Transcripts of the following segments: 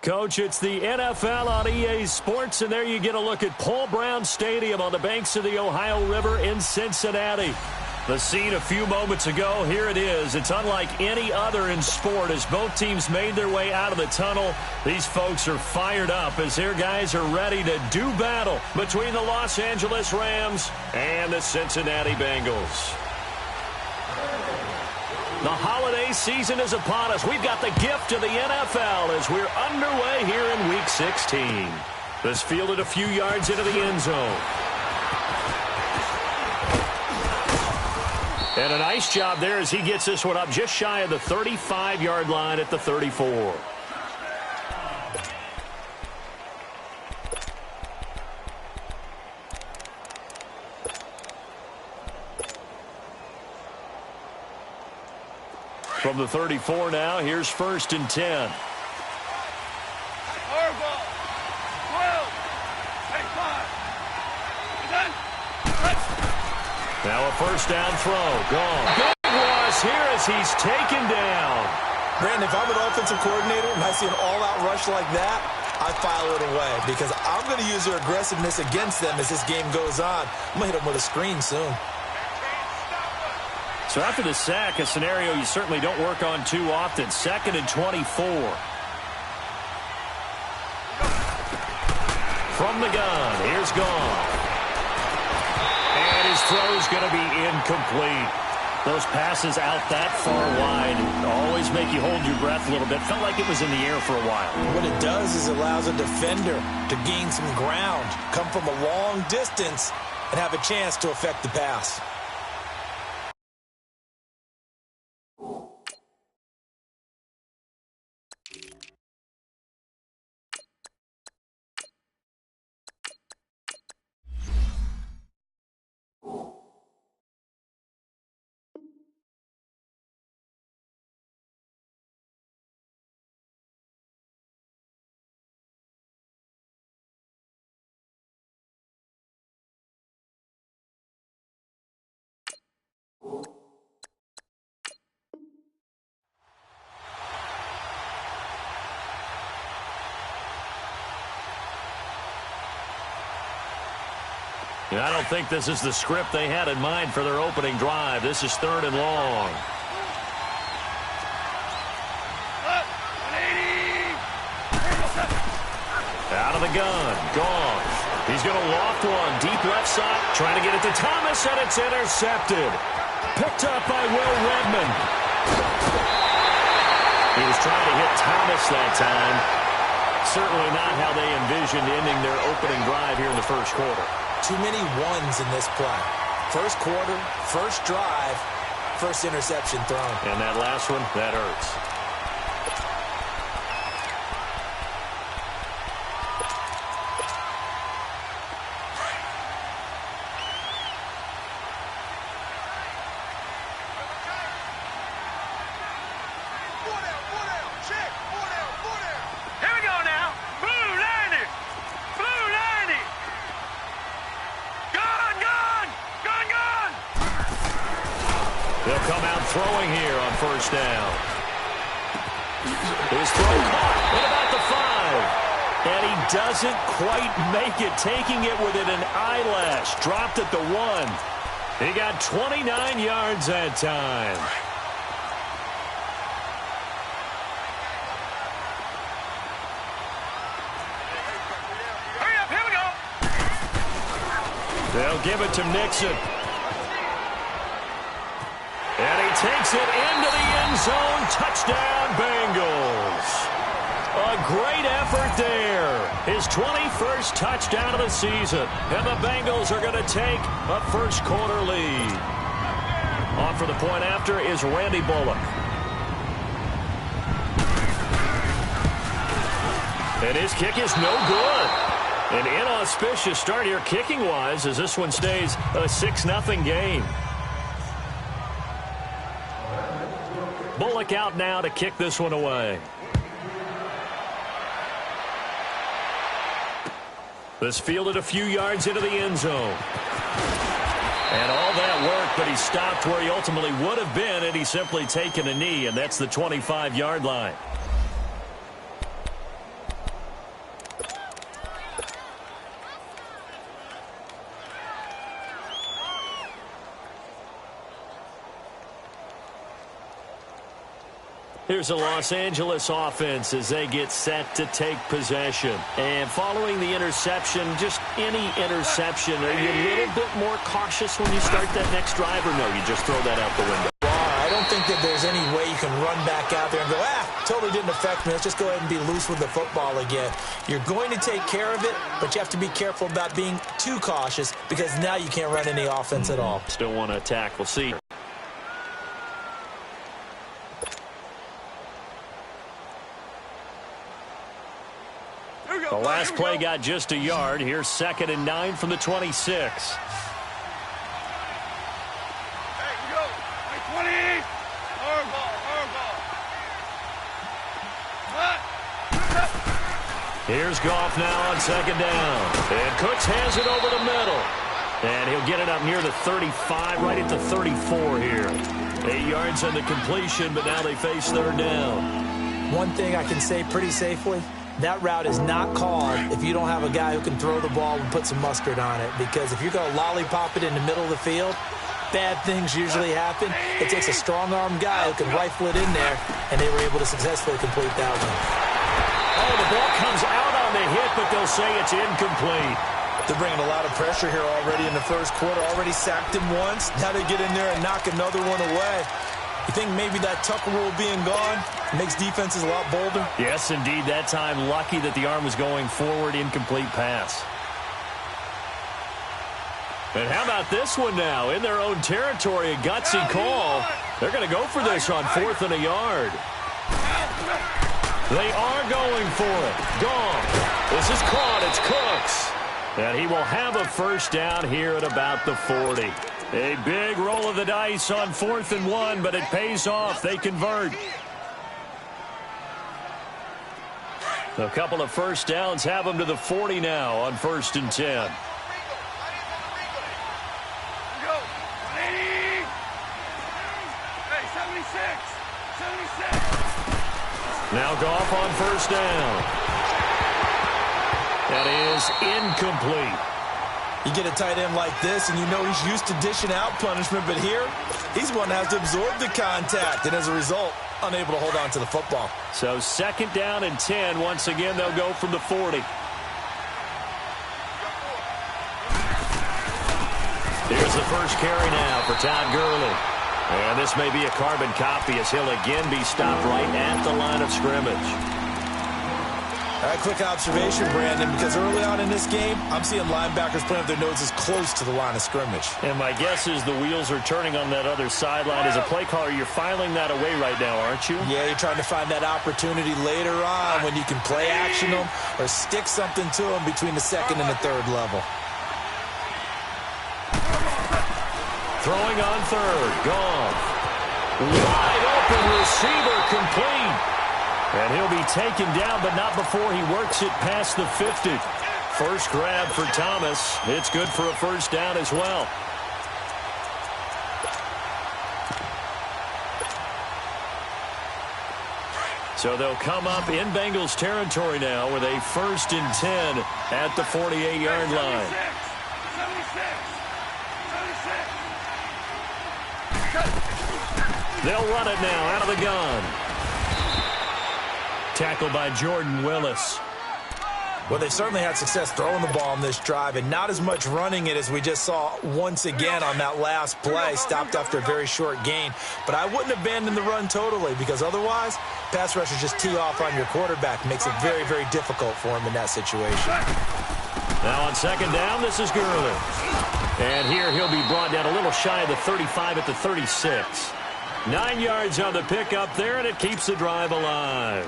Coach, it's the NFL on EA Sports, and there you get a look at Paul Brown Stadium on the banks of the Ohio River in Cincinnati. The scene a few moments ago, here it is. It's unlike any other in sport as both teams made their way out of the tunnel. These folks are fired up as their guys are ready to do battle between the Los Angeles Rams and the Cincinnati Bengals. The holiday season is upon us. We've got the gift of the NFL as we're underway here in Week 16. This fielded a few yards into the end zone. And a nice job there as he gets this one up just shy of the 35-yard line at the 34. From the 34 now, here's 1st and 10. Now a first down throw. Gone. Big loss here as he's taken down. Brandon, if I'm an offensive coordinator and I see an all-out rush like that, I file it away because I'm going to use their aggressiveness against them as this game goes on. I'm going to hit them with a screen soon. So after the sack, a scenario you certainly don't work on too often. 2nd and 24. From the gun, here's Gone. And his throw's going to be incomplete. Those passes out that far wide always make you hold your breath a little bit. Felt like it was in the air for a while. What it does is it allows a defender to gain some ground, come from a long distance, and have a chance to affect the pass. I don't think this is the script they had in mind for their opening drive. This is 3rd and long. Out of the gun. Gone. He's going to loft one. Deep left side. Trying to get it to Thomas, and it's intercepted. Picked up by Will Redmond. He was trying to hit Thomas that time. Certainly not how they envisioned ending their opening drive here in the first quarter. Too many ones in this play. First quarter, first drive, first interception thrown. And that last one, that hurts. Throwing here on first down. His throw caught at about the 5. And he doesn't quite make it, taking it within an eyelash. Dropped at the 1. He got 29 yards that time. Hurry up, here we go. They'll give it to Nixon. And he takes it into the end zone. Touchdown, Bengals. A great effort there. His 21st touchdown of the season. And the Bengals are going to take a first quarter lead. On for the point after is Randy Bullock. And his kick is no good. An inauspicious start here kicking-wise as this one stays a 6-0 game. Bullock out now to kick this one away. This fielded a few yards into the end zone. And all that work, but he stopped where he ultimately would have been had he simply taken a knee, and that's the 25-yard line. Here's a Los Angeles offense as they get set to take possession. And following the interception, just any interception, are you a little bit more cautious when you start that next drive, or no, you just throw that out the window? I don't think that there's any way you can run back out there and go, totally didn't affect me. Let's just go ahead and be loose with the football again. You're going to take care of it, but you have to be careful about being too cautious because now you can't run any offense at all. Still want to attack. We'll see. The last play got just a yard. Here's 2nd and 9 from the 26. Here's Goff now on 2nd down. And Cooks has it over the middle. And he'll get it up near the 35, right at the 34 here. 8 yards on the completion, but now they face 3rd down. One thing I can say pretty safely, that route is not called if you don't have a guy who can throw the ball and put some mustard on it. Because if you're going to lollipop it in the middle of the field, bad things usually happen. It takes a strong-arm guy who can rifle it in there, and they were able to successfully complete that one. Oh, the ball comes out on the hit, but they'll say it's incomplete. They're bringing a lot of pressure here already in the first quarter. Already sacked him once. Now they get in there and knock another one away. You think maybe that Tucker rule being gone makes defenses a lot bolder? Yes, indeed. That time, lucky that the arm was going forward. Incomplete pass. And how about this one now? In their own territory, a gutsy call. They're going to go for this on 4th and a yard. They are going for it. Goff. This is caught. It's Cooks. And he will have a first down here at about the 40. A big roll of the dice on 4th and 1, but it pays off. They convert. A couple of first downs have them to the 40 now on 1st and 10. Now Goff on 1st down. That is incomplete. You get a tight end like this, and you know he's used to dishing out punishment, but here, he's one that has to absorb the contact, and as a result, unable to hold on to the football. So 2nd down and 10. Once again, they'll go from the 40. Here's the first carry now for Todd Gurley. And this may be a carbon copy as he'll again be stopped right at the line of scrimmage. All right, quick observation, Brandon, because early on in this game, I'm seeing linebackers playing with their noses close to the line of scrimmage. And my guess is the wheels are turning on that other sideline. As a play caller, you're filing that away right now, aren't you? Yeah, you're trying to find that opportunity later on when you can play action them or stick something to them between the 2nd and the 3rd level. Throwing on 3rd. Goff. Wide open receiver complete. And he'll be taken down, but not before he works it past the 50. First grab for Thomas. It's good for a first down as well. So they'll come up in Bengals territory now with a 1st and 10 at the 48-yard line. They'll run it now out of the gun. Tackled by Jordan Willis. Well, they've certainly had success throwing the ball on this drive, and not as much running it as we just saw once again on that last play, stopped after a very short gain. But I wouldn't abandon the run totally, because otherwise, pass rushers just tee off on your quarterback. Makes it very, very difficult for him in that situation. Now on 2nd down, this is Gurley. And here he'll be brought down a little shy of the 35 at the 36. 9 yards on the pickup there, and it keeps the drive alive.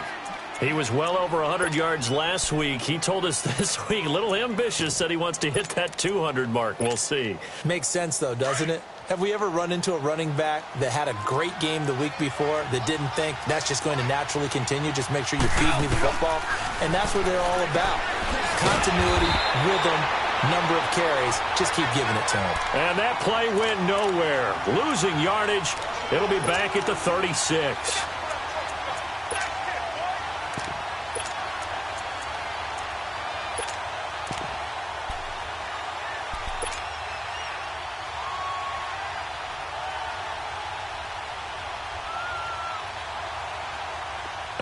He was well over 100 yards last week. He told us this week, a little ambitious, said he wants to hit that 200 mark. We'll see. Makes sense, though, doesn't it? Have we ever run into a running back that had a great game the week before that didn't think that's just going to naturally continue? Just make sure you feed me the football. And that's what they're all about. Continuity, rhythm, number of carries. Just keep giving it to him. And that play went nowhere. Losing yardage. It'll be back at the 36.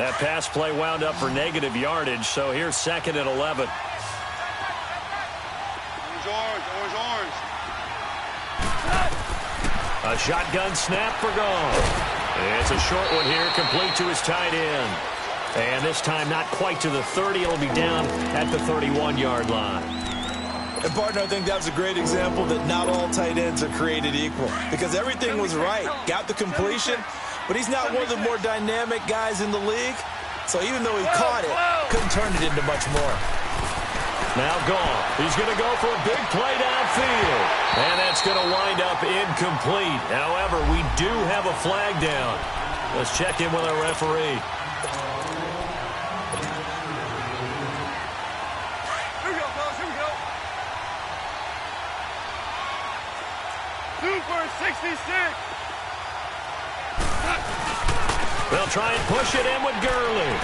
That pass play wound up for negative yardage, so here's 2nd and 11. Orange. A shotgun snap for gone. It's a short one here, complete to his tight end. And this time not quite to the 30. It'll be down at the 31-yard line. And, partner, I think that was a great example that not all tight ends are created equal. Because everything was right. Got the completion, but he's not one of the more dynamic guys in the league. So even though he caught it, couldn't turn it into much more. Now gone. He's going to go for a big play downfield. And that's going to wind up incomplete. However, we do have a flag down. Let's check in with our referee. Here we go, fellas. Here we go. 2 for 66. They'll try and push it in with Gurley.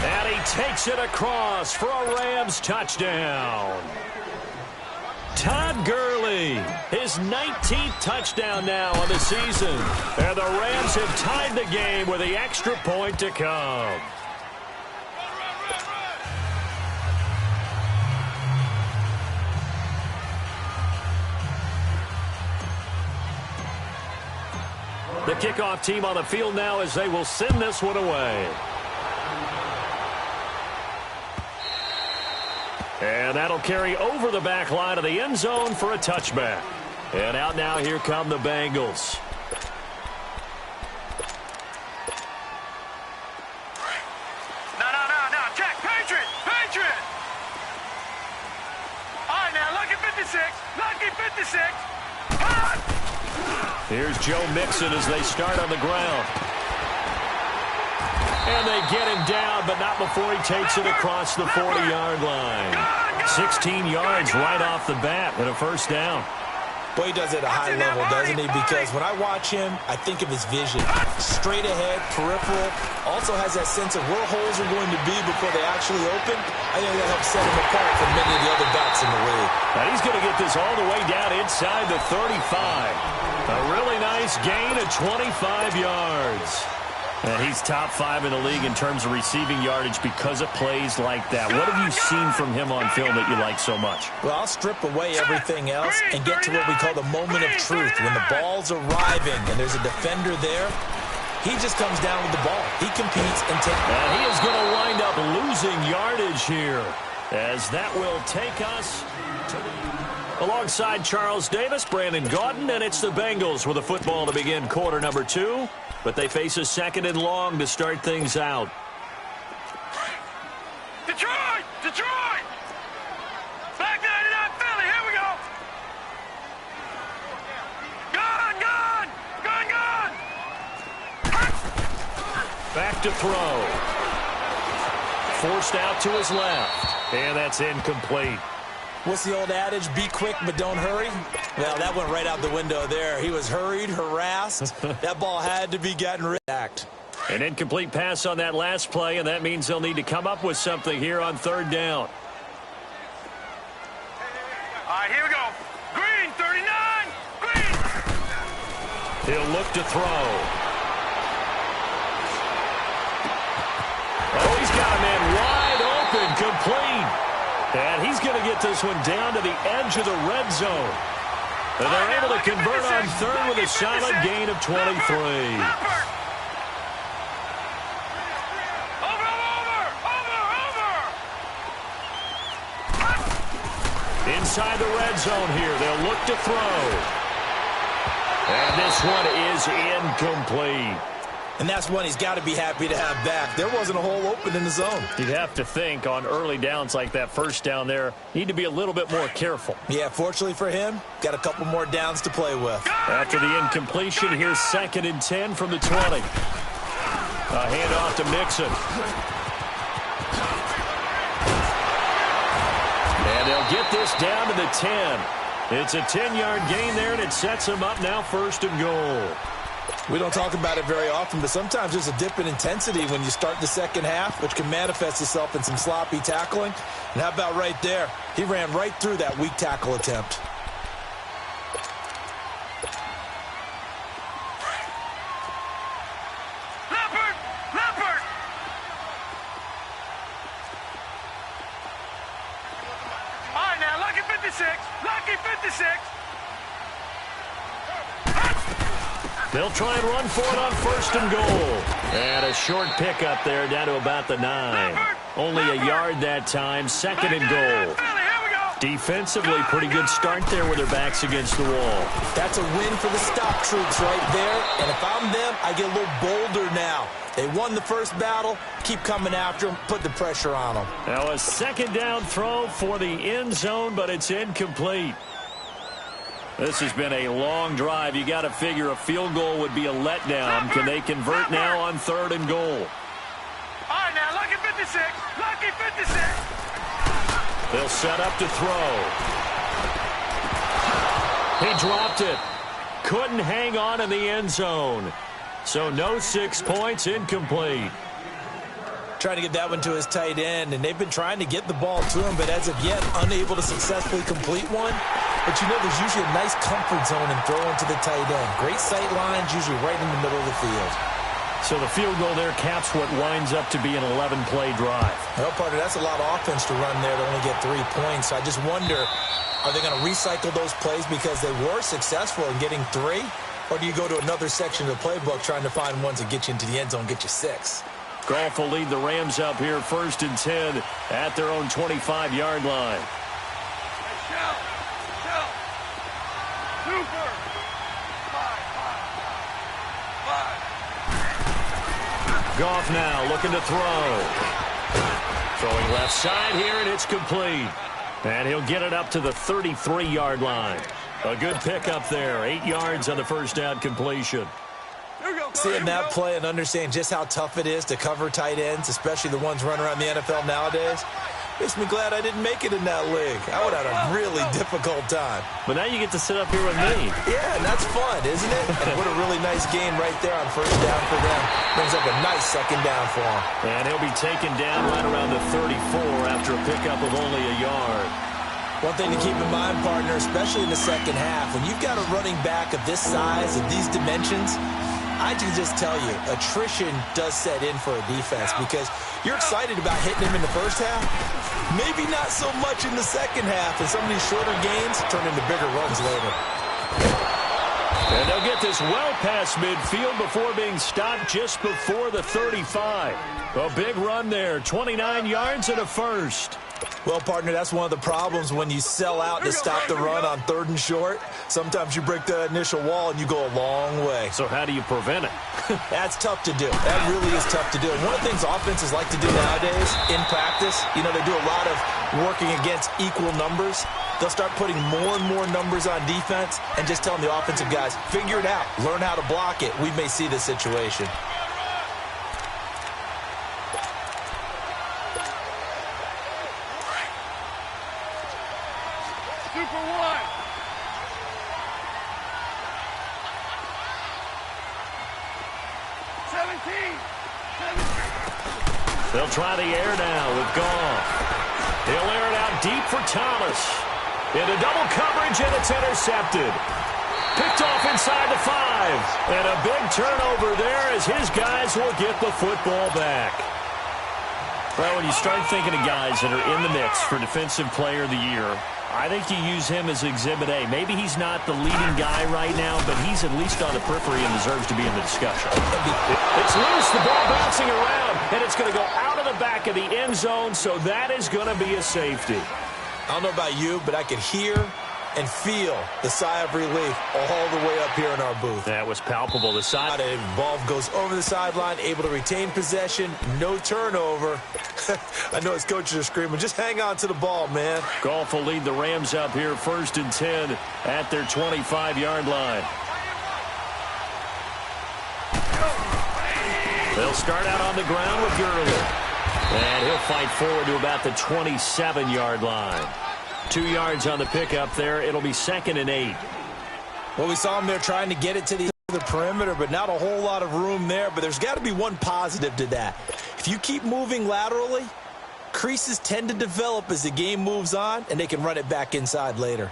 And he takes it across for a Rams touchdown. Todd Gurley, his 19th touchdown now on the season. And the Rams have tied the game with the extra point to come. The kickoff team on the field now as they will send this one away. And that'll carry over the back line of the end zone for a touchback. And out now, here come the Bengals. No. Jack, Patriot. All right, now, lucky 56. Here's Joe Mixon as they start on the ground. And they get him down, but not before he takes it across the 40-yard line. 16 yards right off the bat and a first down. Boy, he does it at a high level, doesn't he? Because when I watch him, I think of his vision. Straight ahead, peripheral. Also has that sense of where holes are going to be before they actually open. I think that helps set him apart from many of the other backs in the league. And he's going to get this all the way down inside the 35. A really nice gain of 25 yards. And he's top 5 in the league in terms of receiving yardage because of plays like that. What have you seen from him on film that you like so much? Well, I'll strip away everything else and get to what we call the moment of truth. When the ball's arriving and there's a defender there, he just comes down with the ball. He competes and takes. And he is going to wind up losing yardage here as that will take us to the... Alongside Charles Davis, Brandon Gaudin, and it's the Bengals with a football to begin quarter number 2. But they face a 2nd and long to start things out. Detroit! Back 99 Philly, here we go! Gone! Back to throw. Forced out to his left. And that's incomplete. What's the old adage? Be quick, but don't hurry. Well, that went right out the window there. He was hurried, harassed. That ball had to be gotten rid of. An incomplete pass on that last play, and that means they'll need to come up with something here on 3rd down. All right, here we go. Green, 39. Green. He'll look to throw. Oh, he's got a man wide open, complete. And he's going to get this one down to the edge of the red zone. And they're able to convert on 3rd with a solid gain of 23. Inside the red zone here, they'll look to throw. And this one is incomplete. And that's one he's got to be happy to have back. There wasn't a hole open in the zone. You'd have to think on early downs like that first down there, need to be a little bit more careful. Yeah, fortunately for him, got a couple more downs to play with. After the incompletion, here's 2nd and 10 from the 20. A handoff to Mixon. And they'll get this down to the 10. It's a 10-yard gain there, and it sets them up now 1st and goal. We don't talk about it very often, but sometimes there's a dip in intensity when you start the second half, which can manifest itself in some sloppy tackling. And how about right there? He ran right through that weak tackle attempt. Leopard! 56. Lucky 56. They'll try and run for it on first and goal. And a short pickup there down to about the 9. Only a yard that time, second and goal. Defensively, pretty good start there with their backs against the wall. That's a win for the stop troops right there. And if I'm them, I get a little bolder now. They won the first battle. Keep coming after them. Put the pressure on them. Now a second down throw for the end zone, but it's incomplete. This has been a long drive. You got to figure a field goal would be a letdown. Can they convert now on third and goal? All right, now, lucky 56. Lucky 56. They'll set up to throw. He dropped it. Couldn't hang on in the end zone. So no 6 points, incomplete. Trying to get that one to his tight end, and they've been trying to get the ball to him, but as of yet, unable to successfully complete one. But you know, there's usually a nice comfort zone in throwing to the tight end. Great sight lines, usually right in the middle of the field. So the field goal there caps what winds up to be an 11-play drive. Well, partner, that's a lot of offense to run there to only get 3 points. So I just wonder, are they going to recycle those plays because they were successful in getting 3? Or do you go to another section of the playbook trying to find ones that get you into the end zone, get you 6? Goff will lead the Rams up here first and 10 at their own 25-yard line. Goff now looking to throw. Throwing left side here, and it's complete. And he'll get it up to the 33-yard line. A good pickup there. 8 yards on the first down completion. Seeing that play and understanding just how tough it is to cover tight ends, especially the ones running around the NFL nowadays, makes me glad I didn't make it in that league. I would have had a really difficult time. But now you get to sit up here with me. Yeah, and that's fun, isn't it? And what a really nice game right there on first down for them. Brings up a nice second down for him. And he'll be taken down right around the 34 after a pickup of only a yard. One thing to keep in mind, partner, especially in the second half, when you've got a running back of this size, of these dimensions, I can just tell you, attrition does set in for a defense because you're excited about hitting him in the first half. Maybe not so much in the second half, and some of these shorter gains turn into bigger runs later. And they'll get this well past midfield before being stopped just before the 35. A big run there, 29 yards and a first. Well, partner, that's one of the problems when you sell out to stop the run on third and short. Sometimes you break the initial wall and you go a long way. So how do you prevent it? That's tough to do. That really is tough to do. And one of the things offenses like to do nowadays in practice, you know, they do a lot of working against equal numbers. They'll start putting more and more numbers on defense and just telling the offensive guys, figure it out, learn how to block it. We may see this situation. They'll try the air now with Goff. He'll air it out deep for Thomas. Into double coverage, and it's intercepted. Picked off inside the 5. And a big turnover there as his guys will get the football back. Well, when you start thinking of guys that are in the mix for Defensive Player of the Year, I think you use him as Exhibit A. Maybe he's not the leading guy right now, but he's at least on the periphery and deserves to be in the discussion. It's loose, the ball bouncing around, and it's going to go out of the back of the end zone, so that is going to be a safety. I don't know about you, but I could hear and feel the sigh of relief all the way up here in our booth. That was palpable. The side. The ball goes over the sideline, able to retain possession, no turnover. I know his coaches are screaming, just hang on to the ball, man. Goff will lead the Rams up here first and 10 at their 25-yard line. They'll start out on the ground with Gurley. And he'll fight forward to about the 27-yard line. 2 yards on the pickup there. It'll be second and 8. Well, we saw him there trying to get it to the perimeter, but not a whole lot of room there. But there's got to be one positive to that. If you keep moving laterally, creases tend to develop as the game moves on, and they can run it back inside later.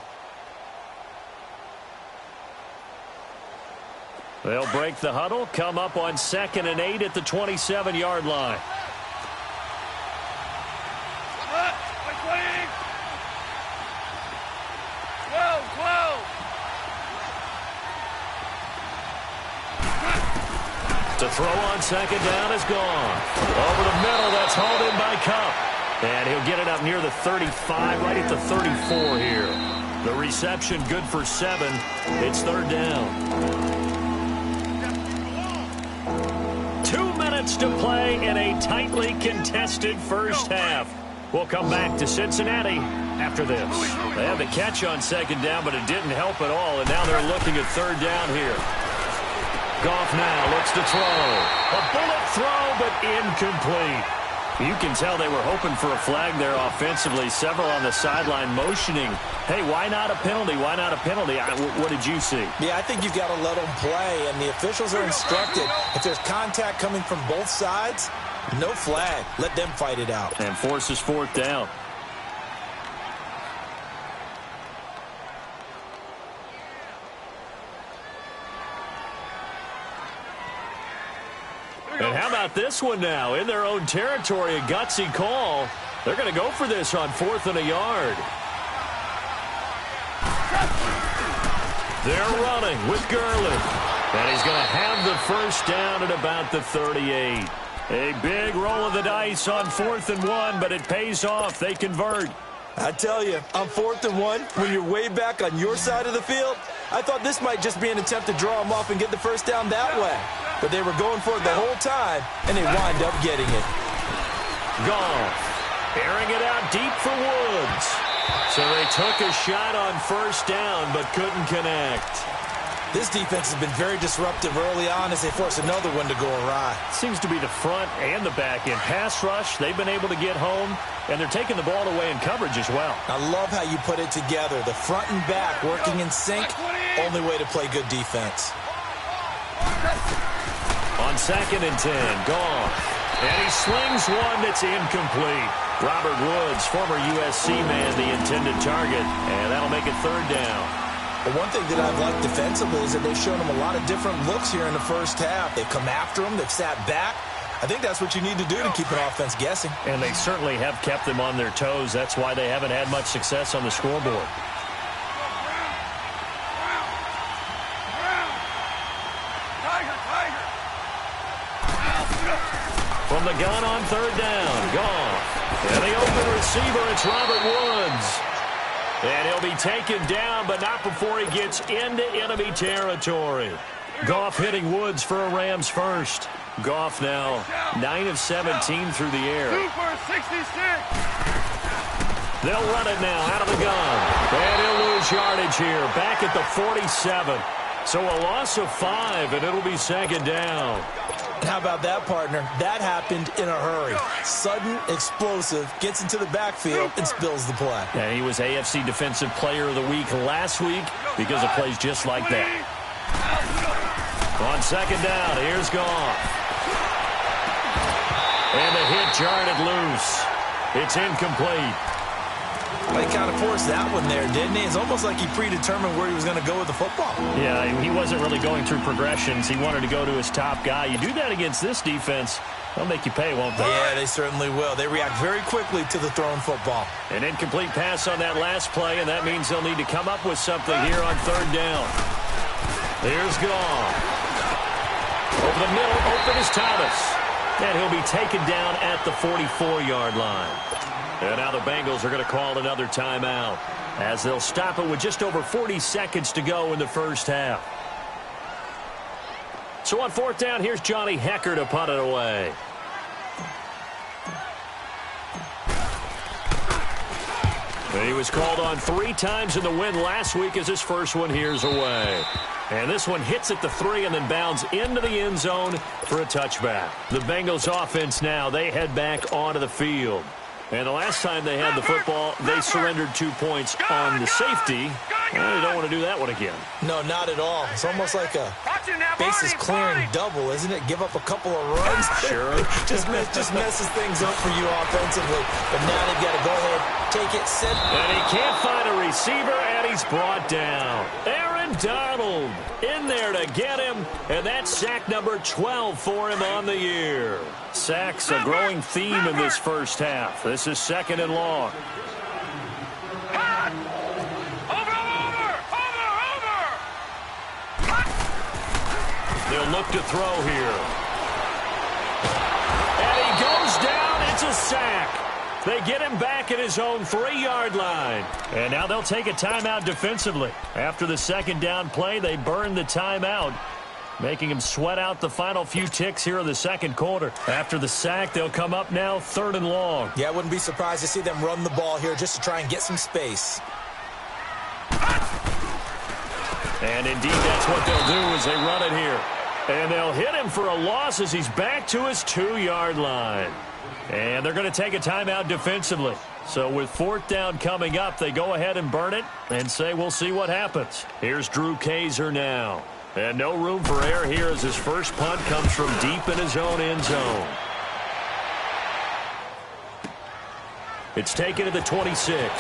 They'll break the huddle, come up on second and 8 at the 27-yard line. To throw on second down is gone. Over the middle, that's hauled in by Cup. And he'll get it up near the 35, right at the 34 here. The reception good for 7. It's third down. 2 minutes to play in a tightly contested first half. We'll come back to Cincinnati after this. They had the catch on second down, but it didn't help at all, and now they're looking at third down here. Goff now looks to throw. A bullet throw, but incomplete. You can tell they were hoping for a flag there offensively. Several on the sideline motioning, hey, why not a penalty? Why not a penalty? What did you see? Yeah, I think you've got to let them play, and the officials are instructed. If there's contact coming from both sides, no flag. Let them fight it out. And forces fourth down. And how about this one now? In their own territory, a gutsy call. They're going to go for this on 4th and a yard. They're running with Gurley. And he's going to have the first down at about the 38. A big roll of the dice on 4th and 1, but it pays off. They convert. I tell you, on 4th and 1, when you're way back on your side of the field, I thought this might just be an attempt to draw them off and get the first down that way. But they were going for it the whole time, and they wind up getting it. Goff, airing it out deep for Woods. So they took a shot on first down, but couldn't connect. This defense has been very disruptive early on as they force another one to go awry. Seems to be the front and the back end. Pass rush, they've been able to get home, and they're taking the ball away in coverage as well. I love how you put it together. The front and back working in sync, only way to play good defense. On 2nd and 10, Goff. And he slings one that's incomplete. Robert Woods, former USC man, the intended target, and that'll make it third down. But one thing that I've liked defensively is that they've shown them a lot of different looks here in the first half. They've come after them. They've sat back. I think that's what you need to do to keep an offense guessing. And they certainly have kept them on their toes. That's why they haven't had much success on the scoreboard. From the gun on third down, Goff. And the open receiver, it's Robert Woods. And he'll be taken down, but not before he gets into enemy territory. Goff hitting Woods for a Rams first. Goff now 9 of 17 through the air. 2 for 66. They'll run it now out of the gun. And he'll lose yardage here, back at the 47. So a loss of 5, and it'll be second down. How about that, partner? That happened in a hurry. Sudden, explosive, gets into the backfield, and spills the play. And he was AFC Defensive Player of the Week last week because of plays just like that. On second down, here's Goff. And the hit jarred it loose. It's incomplete. Well, he kind of forced that one there, didn't he? It's almost like he predetermined where he was going to go with the football. Yeah, he wasn't really going through progressions. He wanted to go to his top guy. You do that against this defense, they'll make you pay, won't they? Yeah, they certainly will. They react very quickly to the thrown football. An incomplete pass on that last play, and that means they'll need to come up with something here on third down. Here's Goff. Over the middle, open is Thomas. And he'll be taken down at the 44-yard line. And now the Bengals are going to call another timeout as they'll stop it with just over 40 seconds to go in the first half. So on fourth down, here's Johnny Hecker to punt it away. And he was called on 3 times in the win last week as his first one here's away. And this one hits at the 3 and then bounds into the end zone for a touchback. The Bengals offense now, they head back onto the field. And the last time they had the football, they surrendered 2 points on the safety. Well, they don't want to do that one again. No, not at all. It's almost like a bases clearing double, isn't it? Give up a couple of runs. Sure. just messes things up for you offensively. But now they've got to go ahead, take it, set. And he can't find a receiver, and he's brought down. Aaron Donald in there to get him, and that's sack number 12 for him on the year. Sacks a growing theme in this first half. This is second and long. They'll look to throw here. sack. They get him back at his own 3-yard line. And now they'll take a timeout defensively. After the second down play, they burn the timeout, making him sweat out the final few ticks here in the second quarter. After the sack, they'll come up now 3rd and long. Yeah, I wouldn't be surprised to see them run the ball here just to try and get some space. And indeed, that's what they'll do as they run it here. And they'll hit him for a loss as he's back to his 2-yard line. And they're going to take a timeout defensively. So with 4th down coming up, they go ahead and burn it and say we'll see what happens. Here's Drew Kaiser now. And no room for error here as his first punt comes from deep in his own end zone. It's taken to the 26.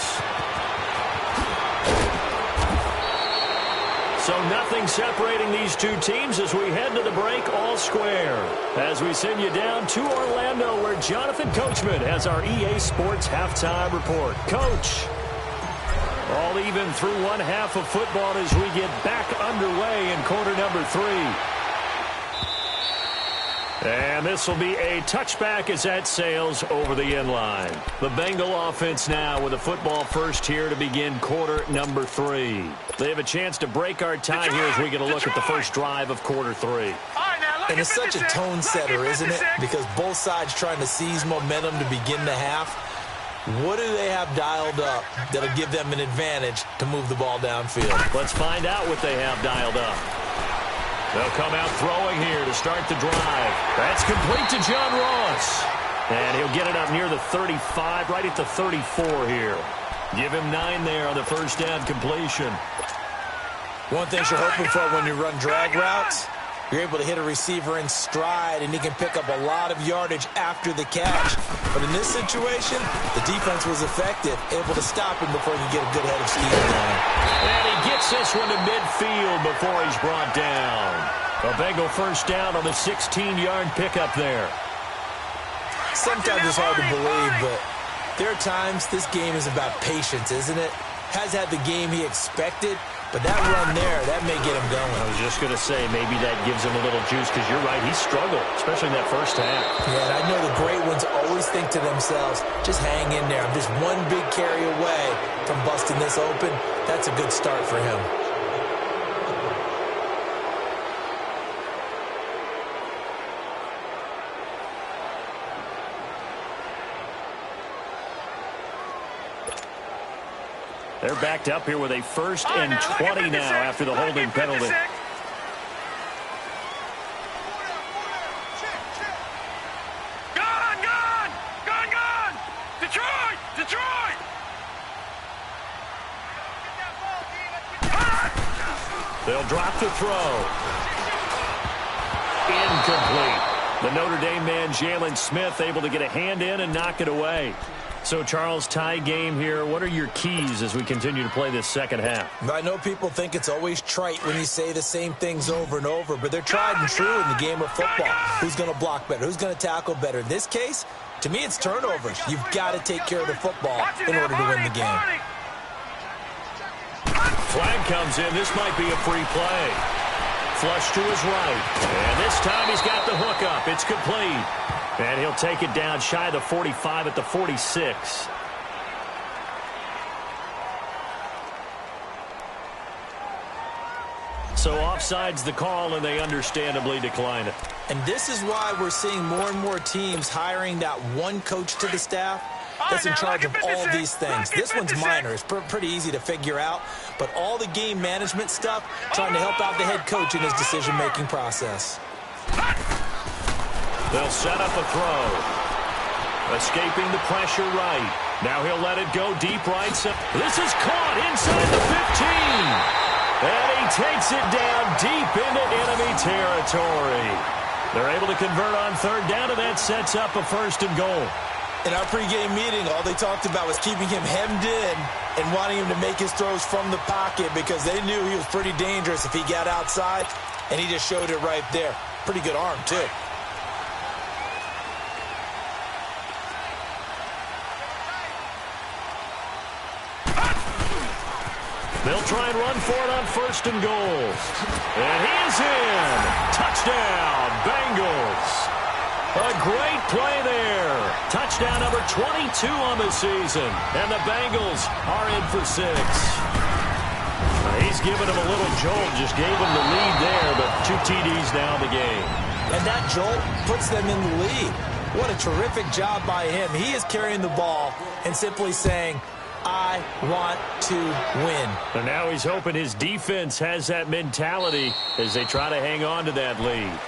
So nothing separating these two teams as we head to the break all square. As we send you down to Orlando where Jonathan Coachman has our EA Sports halftime report. Coach, all even through one half of football as we get back underway in quarter number 3. And this will be a touchback as that sails over the end line. The Bengal offense now with a football first here to begin quarter number 3. They have a chance to break our tie here as we get a look at the first drive of quarter 3. And it's such a tone setter, isn't it? Because both sides trying to seize momentum to begin the half. What do they have dialed up that'll give them an advantage to move the ball downfield? Let's find out what they have dialed up. They'll come out throwing here to start the drive. That's complete to John Ross. And he'll get it up near the 35, right at the 34 here. Give him 9 there on the first down completion. One thing you're hoping for when you run drag routes, you're able to hit a receiver in stride, and he can pick up a lot of yardage after the catch. But in this situation, the defense was effective, able to stop him before he could get a good head of steam going. And he gets this one to midfield before he's brought down. A Bengal first down on the 16-yard pickup there. Sometimes it's hard to believe, but there are times this game is about patience, isn't it? Has had the game he expected, but that run there, that may get him going. I was just going to say, maybe that gives him a little juice, because you're right, he struggled, especially in that first half. Yeah, and I know the great ones always think to themselves, just hang in there. I'm just one big carry away from busting this open. That's a good start for him. They're backed up here with a 1st and 20 now after the holding penalty. Gone! Detroit! They'll drop the throw. Incomplete. The Notre Dame man, Jalen Smith, able to get a hand in and knock it away. So, Charles, tie game here. What are your keys as we continue to play this second half? I know people think it's always trite when you say the same things over and over, but they're tried and true in the game of football. Who's going to block better? Who's going to tackle better? In this case, to me, it's turnovers. You've got to take care of the football in order to win the game. Flag comes in. This might be a free play. Flush to his right. And this time he's got the hook up. It's complete. And he'll take it down shy of the 45 at the 46. So offside's the call, and they understandably decline it. And this is why we're seeing more and more teams hiring that one coach to the staff that's in charge of all these things. This one's minor. It's pretty easy to figure out. But all the game management stuff, trying to help out the head coach in his decision-making process. They'll set up a throw. Escaping the pressure right. Now he'll let it go deep right. This is caught inside the 15. And he takes it down deep into enemy territory. They're able to convert on 3rd down, and that sets up a 1st and goal. In our pregame meeting, all they talked about was keeping him hemmed in and wanting him to make his throws from the pocket because they knew he was pretty dangerous if he got outside, and he just showed it right there. Pretty good arm, too. They'll try and run for it on 1st and goal. And he is in. Touchdown, Bengals. A great play there. Touchdown number 22 on the season. And the Bengals are in for 6. He's giving him a little jolt. Just gave him the lead there, but 2 TDs now in the game. And that jolt puts them in the lead. What a terrific job by him. He is carrying the ball and simply saying, I want to win. And now he's hoping his defense has that mentality as they try to hang on to that lead.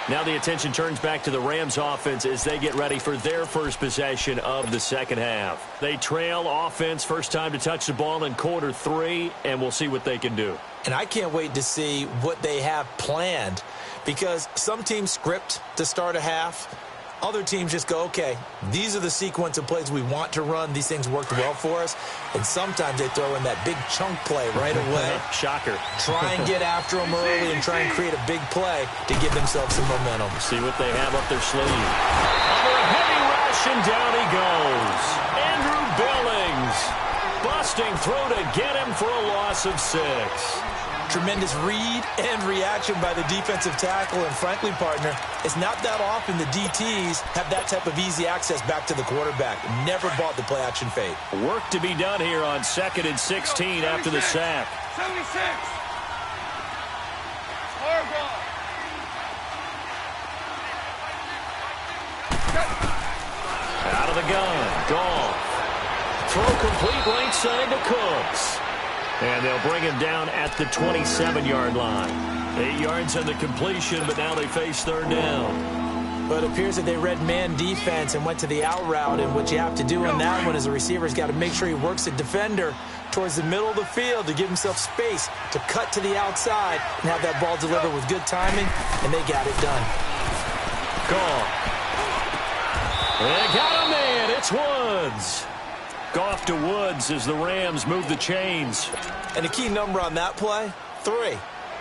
Now the attention turns back to the Rams offense as they get ready for their first possession of the second half. They trail offense, first time to touch the ball in quarter 3, and we'll see what they can do. And I can't wait to see what they have planned, because some teams script to start a half. Other teams just go, okay, these are the sequence of plays we want to run. These things worked well for us. And sometimes they throw in that big chunk play right away. Shocker. Try and get after them early and try and create a big play to give themselves some momentum. See what they have up their sleeve. Under a heavy rush, and down he goes. Andrew Billings busting through to get him for a loss of 6. Tremendous read and reaction by the defensive tackle. And frankly, partner, it's not that often the DTs have that type of easy access back to the quarterback. Never bought the play-action fake. Work to be done here on 2nd and 16 after the sack. 76. Out of the gun. Goff. Throw complete right side to Cooks. And they'll bring him down at the 27-yard line. 8 yards on the completion, but now they face 3rd down. But it appears that they read man defense and went to the out route, and what you have to do on that one is the receiver's got to make sure he works the defender towards the middle of the field to give himself space to cut to the outside and have that ball delivered with good timing, and they got it done. Goff. They got him man. It's Woods. Goff to Woods as the Rams move the chains. And the key number on that play, 3.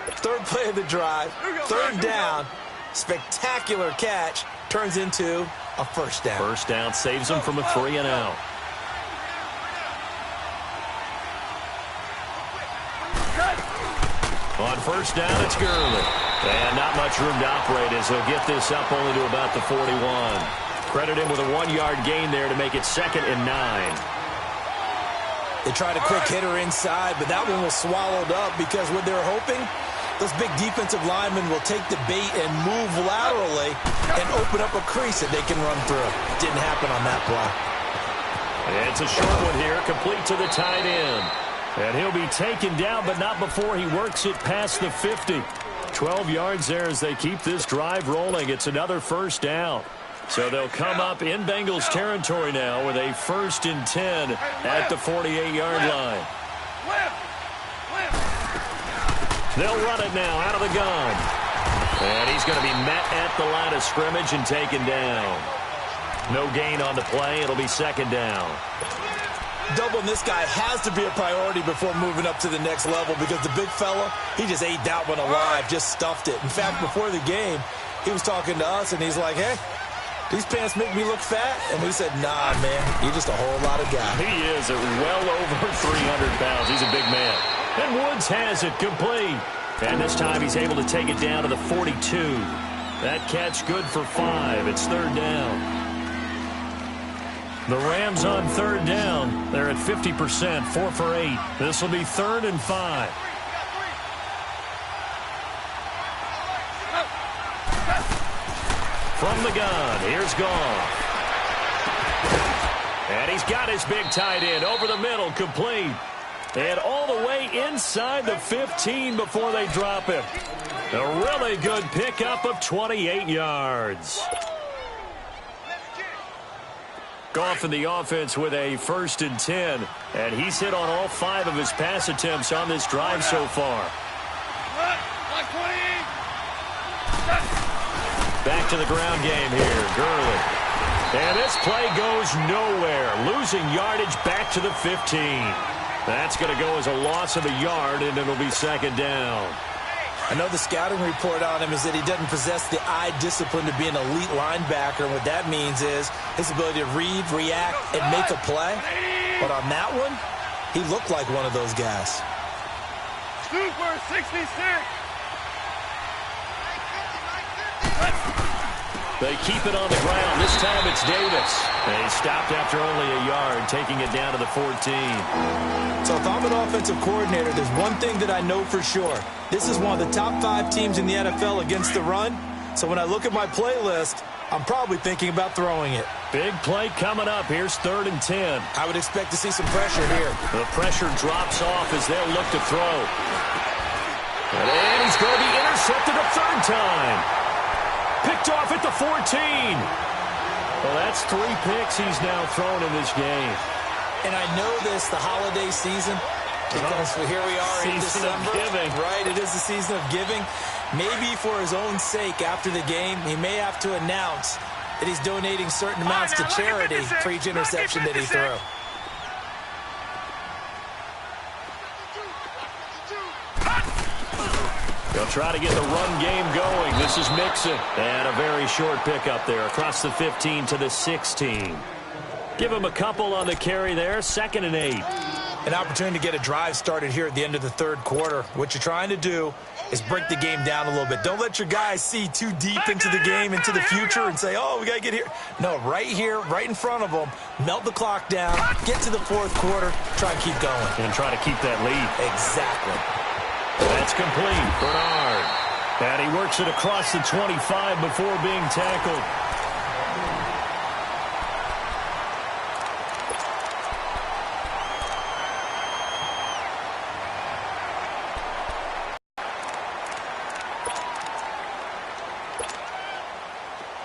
3rd play of the drive, 3rd down, spectacular catch, turns into a 1st down. 1st down saves them from a 3 and out. On 1st down, it's Gurley. And not much room to operate as he'll get this up only to about the 41. Credit him with a 1-yard gain there to make it 2nd and 9. They tried a quick hitter inside, but that one was swallowed up because what they're hoping, those big defensive linemen will take the bait and move laterally and open up a crease that they can run through. Didn't happen on that play. It's a short one here, complete to the tight end. And he'll be taken down, but not before he works it past the 50. 12 yards there as they keep this drive rolling. It's another 1st down. So they'll come up in Bengals territory now with a 1st and 10 at the 48-yard line. They'll run it now out of the gun. And he's going to be met at the line of scrimmage and taken down. No gain on the play. It'll be 2nd down. Doubling this guy has to be a priority before moving up to the next level because the big fella, he just ate that one alive, just stuffed it. In fact, before the game, he was talking to us, and he's like, hey, these pants make me look fat? And we said, nah, man, you're just a whole lot of guy. He is at well over 300 pounds. He's a big man. And Woods has it complete. And this time he's able to take it down to the 42. That catch good for 5. It's 3rd down. The Rams on 3rd down. They're at 50%, 4 for 8. This will be 3rd and 5. From the gun, here's Goff. And he's got his big tight end over the middle, complete. And all the way inside the 15 before they drop him. A really good pickup of 28 yards. Goff in the offense with a 1st and 10. And he's hit on all 5 of his pass attempts on this drive so far. Back to the ground game here. Gurley. And this play goes nowhere. Losing yardage back to the 15. That's going to go as a loss of a yard, and it'll be 2nd down. I know the scouting report on him is that he doesn't possess the eye discipline to be an elite linebacker. And what that means is his ability to read, react, and make a play. But on that one, he looked like one of those guys. Super 66. They keep it on the ground. This time it's Davis. They stopped after only a yard, taking it down to the 14. So if I'm an offensive coordinator, there's one thing that I know for sure. This is one of the top 5 teams in the NFL against the run. So when I look at my playlist, I'm probably thinking about throwing it. Big play coming up. Here's 3rd and 10. I would expect to see some pressure here. The pressure drops off as they'll look to throw. And he's going to be intercepted a 3rd time. Picked off at the 14. Well, that's 3 picks he's now thrown in this game. And I know this, the holiday season, because here we are in December. Right, it is the season of giving. Maybe for his own sake after the game, he may have to announce that he's donating certain amounts to charity for each interception that he threw. They'll try to get the run game going. This is Mixon. And a very short pickup there across the 15 to the 16. Give him a couple on the carry there. 2nd and 8. An opportunity to get a drive started here at the end of the 3rd quarter. What you're trying to do is break the game down a little bit. Don't let your guys see too deep into the game, into the future, and say, oh, we got to get here. No, right here, right in front of them, melt the clock down, get to the 4th quarter, try and keep going. And try to keep that lead. Exactly. That's complete. Bernard. And he works it across the 25 before being tackled.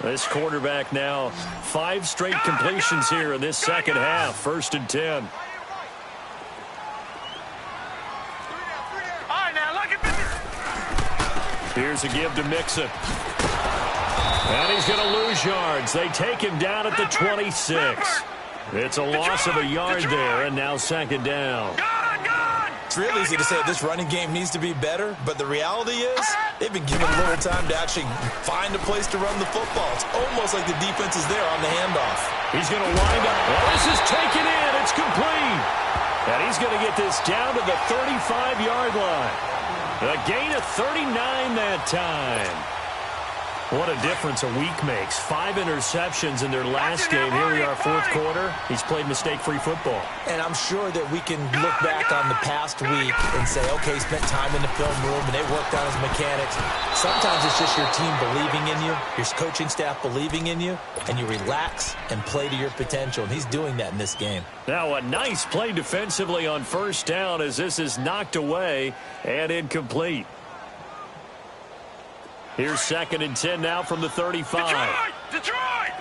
This quarterback now 5 straight completions here in this 2nd half. 1st and 10. Here's a give to Mixon. And he's going to lose yards. They take him down at the 26. It's a loss of a yard there, and now 2nd down. It's real easy to say this running game needs to be better, but the reality is they've been given a little time to actually find a place to run the football. It's almost like the defense is there on the handoff. He's going to wind up. Well, this is taken in. It's complete. And he's going to get this down to the 35-yard line. A gain of 39 that time. What a difference a week makes. 5 interceptions in their last game. Here we are, 4th quarter. He's played mistake-free football. And I'm sure that we can look back on the past week and say, okay, he spent time in the film room and they worked on his mechanics. Sometimes it's just your team believing in you, your coaching staff believing in you, and you relax and play to your potential. And he's doing that in this game. Now a nice play defensively on 1st down as this is knocked away and incomplete. Here's 2nd and 10 now from the 35. Detroit!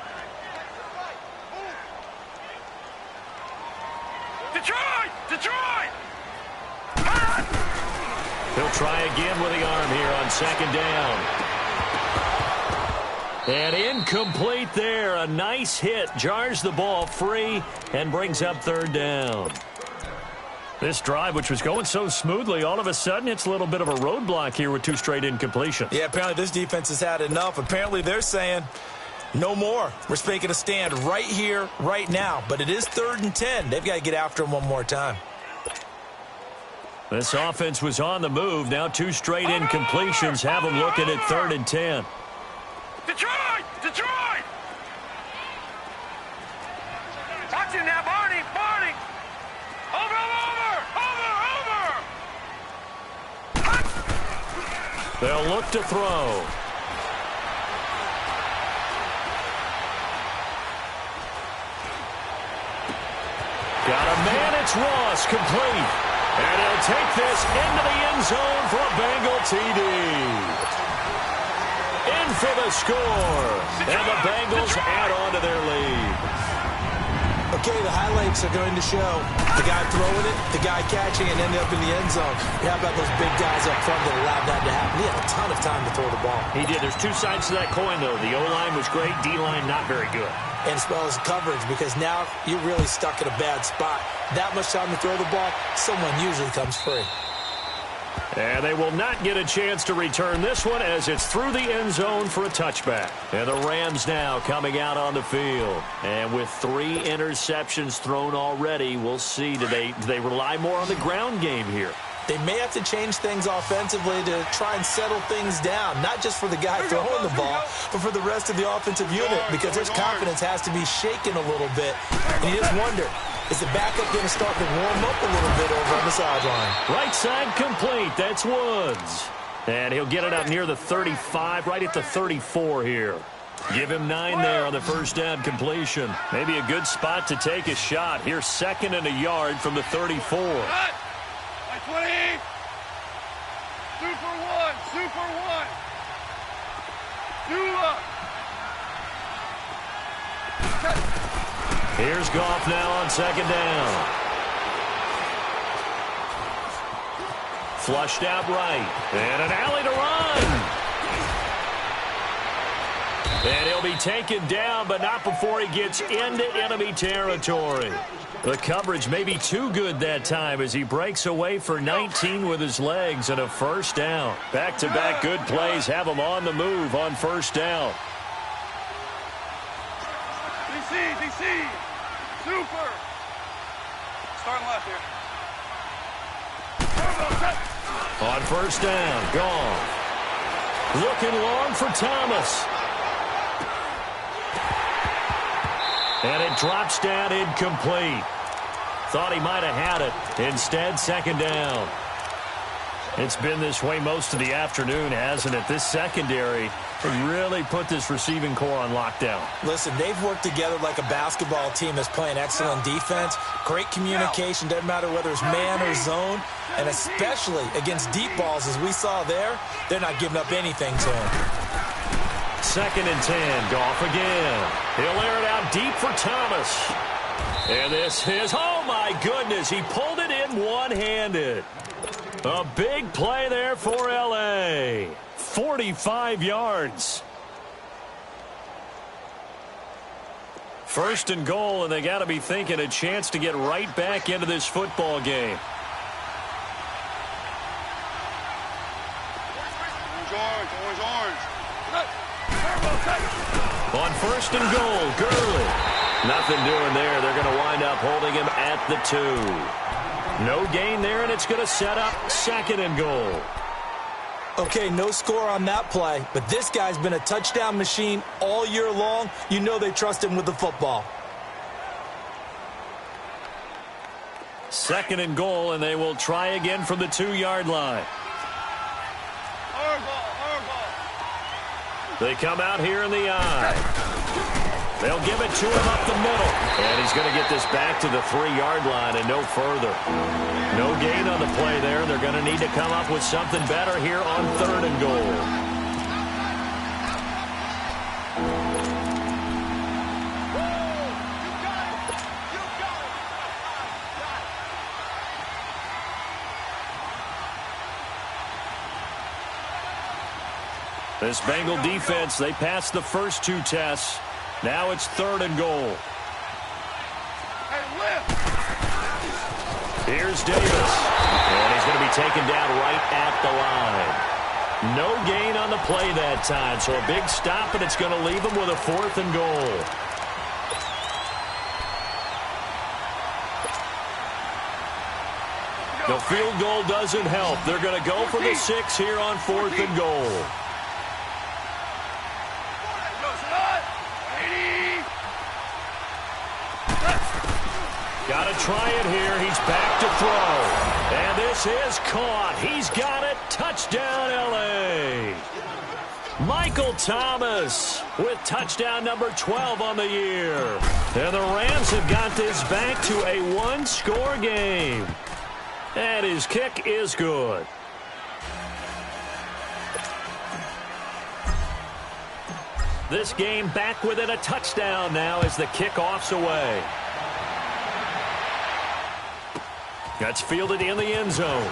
He'll try again with the arm here on 2nd down. And incomplete there. A nice hit. Jars the ball free and brings up 3rd down. This drive, which was going so smoothly, all of a sudden it's a little bit of a roadblock here with 2 straight incompletions. Yeah, apparently this defense has had enough. Apparently they're saying, no more. We're making a stand right here, right now. But it is 3rd and 10. They've got to get after him one more time. This offense was on the move. Now 2 straight incompletions have them looking at 3rd and 10. Detroit! Watch it now, Barney! Over! They'll look to throw. Got a man, it's Ross, complete. And he'll take this into the end zone for a Bengal TD. In for the score. And the Bengals add on to their lead. Okay, the highlights are going to show the guy throwing it, the guy catching it, and ended up in the end zone. How about those big guys up front that allowed that to happen? He had a ton of time to throw the ball. He did. There's 2 sides to that coin, though. The O-line was great. D-line not very good. And as well as coverage, because now you're really stuck in a bad spot. That much time to throw the ball, someone usually comes free. And they will not get a chance to return this one as it's through the end zone for a touchback. And the Rams now coming out on the field. And with 3 interceptions thrown already, we'll see. Do they rely more on the ground game here? They may have to change things offensively to try and settle things down, not just for the guy throwing the ball, but for the rest of the offensive unit, because his confidence has to be shaken a little bit. And you just wonder, is the backup going to start to warm up a little bit over on the sideline? Right side complete. That's Woods. And he'll get it up near the 35, right at the 34 here. Give him 9 there on the first down completion. Maybe a good spot to take a shot. Here's 2nd and a yard from the 34. 20. Super one. Two up. Here's Goff now on 2nd down. Flushed out right. And an alley to run. And he'll be taken down, but not before he gets into enemy territory. The coverage may be too good that time as he breaks away for 19 with his legs and a first down. Back-to-back good plays have him on the move on first down. DC. Super. Starting left here. On first down, gone. Looking long for Thomas. And it drops down incomplete. Thought he might have had it. Instead, 2nd down. It's been this way most of the afternoon, hasn't it? This secondary really put this receiving core on lockdown. Listen, they've worked together like a basketball team that's playing excellent defense. Great communication, doesn't matter whether it's man or zone. And especially against deep balls, as we saw there, they're not giving up anything to him. 2nd and 10, Goff again. He'll air it out deep for Thomas. And this is, oh my goodness, he pulled it in one-handed. A big play there for L.A. 45 yards. 1st and goal, and they got to be thinking a chance to get right back into this football game. Orange. On 1st and goal, Gurley. Nothing doing there. They're going to wind up holding him at the 2. No gain there, and it's going to set up 2nd and goal. Okay, no score on that play, but this guy's been a touchdown machine all year long. You know they trust him with the football. 2nd and goal, and they will try again from the 2-yard line. They come out here in the eye. They'll give it to him up the middle. And he's going to get this back to the 3-yard line and no further. No gain on the play there. They're going to need to come up with something better here on 3rd and goal. This Bengal defense, they passed the first 2 tests. Now it's 3rd and goal. Here's Davis. And he's going to be taken down right at the line. No gain on the play that time. So a big stop, and it's going to leave him with a 4th and goal. The field goal doesn't help. They're going to go for the 6 here on 4th and goal. Got to try it here. He's back to throw. And this is caught. He's got it. Touchdown, L.A. Michael Thomas with touchdown number 12 on the year. And the Rams have got this back to a 1-score game. And his kick is good. This game back within a touchdown now as the kickoff's away. That's fielded in the end zone.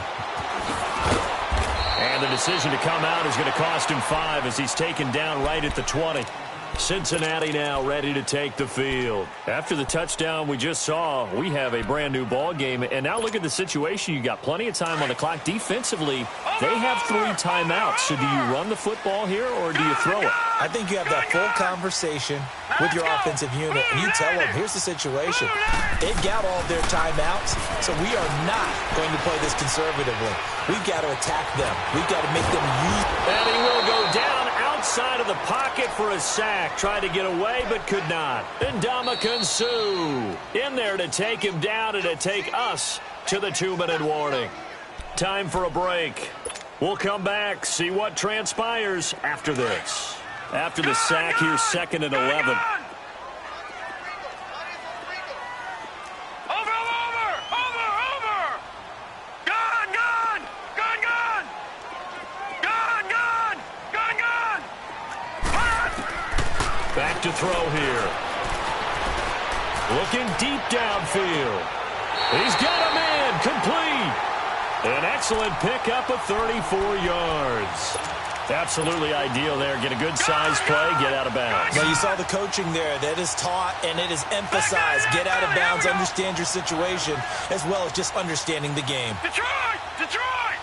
And the decision to come out is going to cost him 5 as he's taken down right at the 20. Cincinnati now ready to take the field. After the touchdown we just saw, we have a brand new ball game. And now look at the situation. You got plenty of time on the clock. Defensively, they have 3 timeouts. So do you run the football here or do you throw it? I think you have that full conversation with your offensive unit, and you tell them, here's the situation. They've got all of their timeouts, so we are not going to play this conservatively. We've got to attack them. We've got to make them use. And he will go down outside of the pocket for a sack. Tried to get away, but could not. And Ndamukong Suh in there to take him down and to take us to the 2-minute warning. Time for a break. We'll come back, see what transpires after this. After the sack, here's 2nd and 11. Over, over! Gone, gone! Gone, gone! Gone, gone! Gone, gone! Back to throw here. Looking deep downfield. He's got a man complete. An excellent pickup of 34 yards. Absolutely ideal there. Get a good size play, get out of bounds. Well, you saw the coaching there. That is taught and it is emphasized. Get out of bounds, understand your situation, as well as just understanding the game. Detroit! Detroit!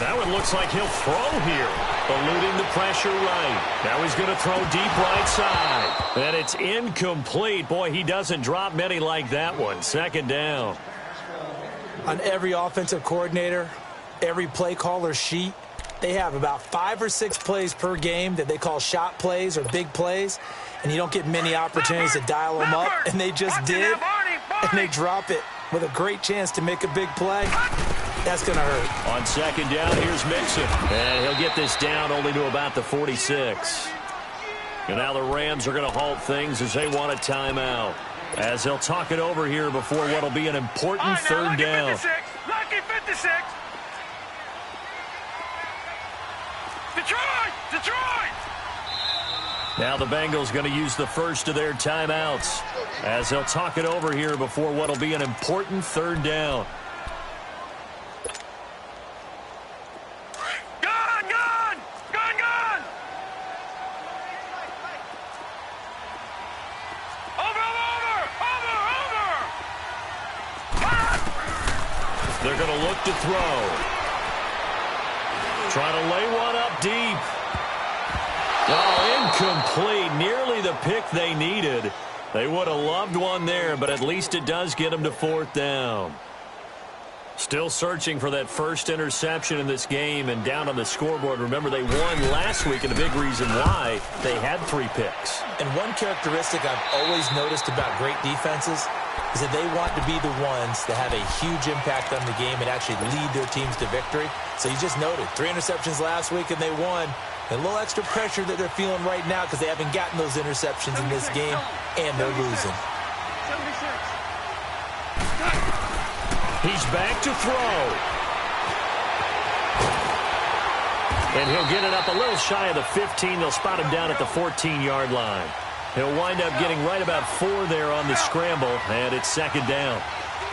Now it looks like he'll throw here. Eluding the pressure right. Now he's going to throw deep right side. And it's incomplete. Boy, he doesn't drop many like that one. 2nd down. On every offensive coordinator, every play caller sheet, they have about 5 or 6 plays per game that they call shot plays or big plays, and you don't get many opportunities to dial them up, and they just did, and they drop it with a great chance to make a big play. That's going to hurt. On 2nd down, here's Mixon. And he'll get this down only to about the 46. And now the Rams are going to halt things as they want a timeout. As they'll talk it over here before what will be an important 3rd down. Lucky 56. Detroit! Detroit! Now the Bengals going to use the first of their timeouts as they'll talk it over here before what will be an important 3rd down. Gone! Gone! Gone! Gone! Over! Over! Over! Over! They're going to look to throw. Trying to lay one up deep. Oh, incomplete. Nearly the pick they needed. They would have loved one there, but at least it does get them to 4th down. Still searching for that first interception in this game and down on the scoreboard. Remember, they won last week, and a big reason why they had 3 picks. And one characteristic I've always noticed about great defenses is that they want to be the ones that have a huge impact on the game and actually lead their teams to victory. So you just noted 3 interceptions last week and they won. A little extra pressure that they're feeling right now because they haven't gotten those interceptions in this game and they're losing. 76. He's back to throw. And he'll get it up a little shy of the 15. They'll spot him down at the 14-yard line. He'll wind up getting right about 4 there on the scramble, and it's 2nd down.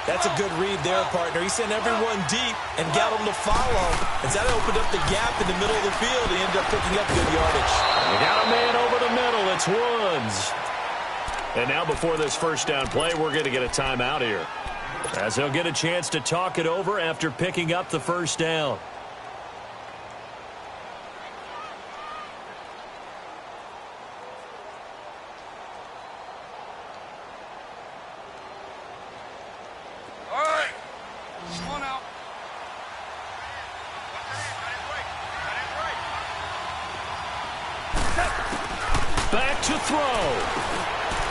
That's a good read there, partner. He sent everyone deep and got them to follow. As that opened up the gap in the middle of the field, he ended up picking up good yardage. They got a man over the middle. It's Woods. And now before this first down play, we're going to get a timeout here, as he'll get a chance to talk it over after picking up the first down. Back to throw.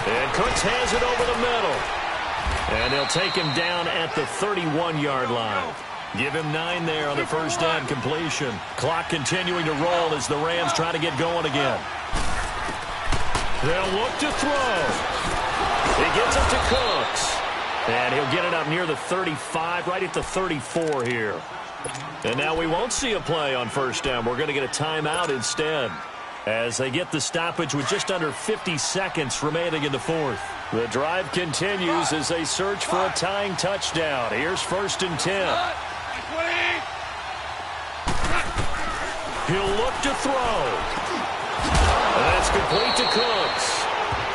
And Cooks has it over the middle. And they'll take him down at the 31-yard line. Give him 9 there on the first down completion. Clock continuing to roll as the Rams try to get going again. They'll look to throw. He gets it to Cooks. And he'll get it up near the 35, right at the 34 here. And now we won't see a play on first down. We're going to get a timeout instead, as they get the stoppage with just under 50 seconds remaining in the 4th. The drive continues as they search for a tying touchdown. Here's 1st and 10. He'll look to throw. And that's complete to Cooks.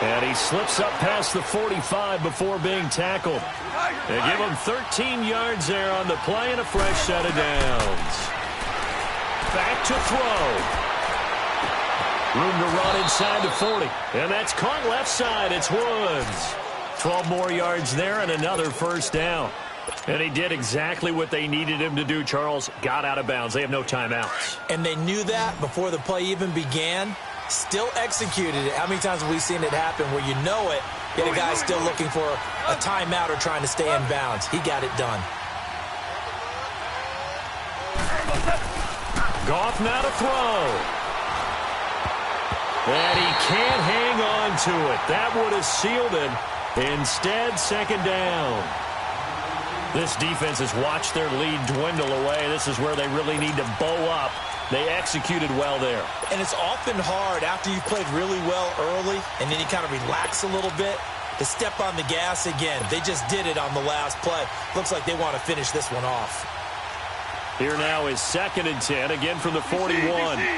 And he slips up past the 45 before being tackled. They give him 13 yards there on the play and a fresh set of downs. Back to throw. Room to run inside the 40. And that's caught left side. It's Woods. 12 more yards there and another first down. And he did exactly what they needed him to do, Charles. Got out of bounds. They have no timeouts. And they knew that before the play even began. Still executed it. How many times have we seen it happen where you know it, yet a guy's still looking for a timeout or trying to stay in bounds? He got it done. Goff now to throw. And he can't hang on to it. That would have sealed it. Instead, second down. This defense has watched their lead dwindle away. This is where they really need to bow up. They executed well there. And it's often hard after you've played really well early and then you kind of relax a little bit to step on the gas again. They just did it on the last play. Looks like they want to finish this one off. Here now is 2nd and 10, again from the 41. Orange.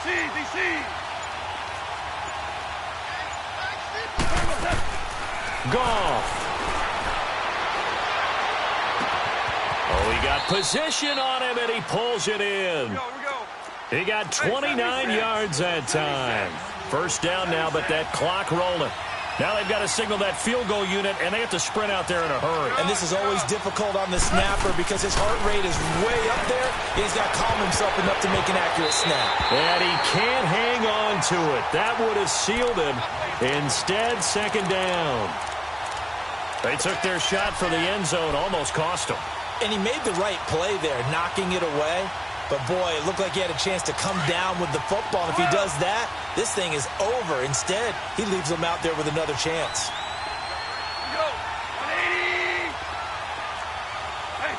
DC. Goff. Oh, he got position on him, and he pulls it in. He got 29 yards that time. First down now, but that clock rolling. Now they've got to signal that field goal unit, and they have to sprint out there in a hurry. And this is always difficult on the snapper because his heart rate is way up there. He's got to calm himself enough to make an accurate snap. And he can't hang on to it. That would have sealed him. Instead, second down. They took their shot for the end zone, almost cost him. And he made the right play there, knocking it away. But, boy, it looked like he had a chance to come down with the football. And if he does that, this thing is over. Instead, he leaves him out there with another chance. Go. 180. Hey,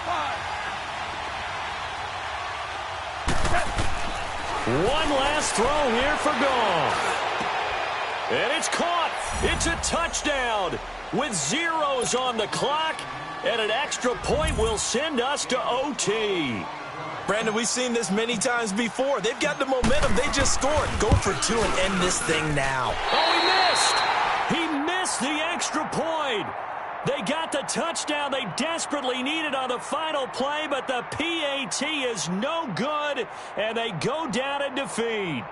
5. One last throw here for Goff. And it's caught. It's a touchdown with zeros on the clock. And an extra point will send us to OT. Brandon, we've seen this many times before. They've got the momentum. They just scored. Go for 2 and end this thing now. Oh, he missed. He missed the extra point. They got the touchdown they desperately needed on the final play, but the PAT is no good, and they go down in defeat.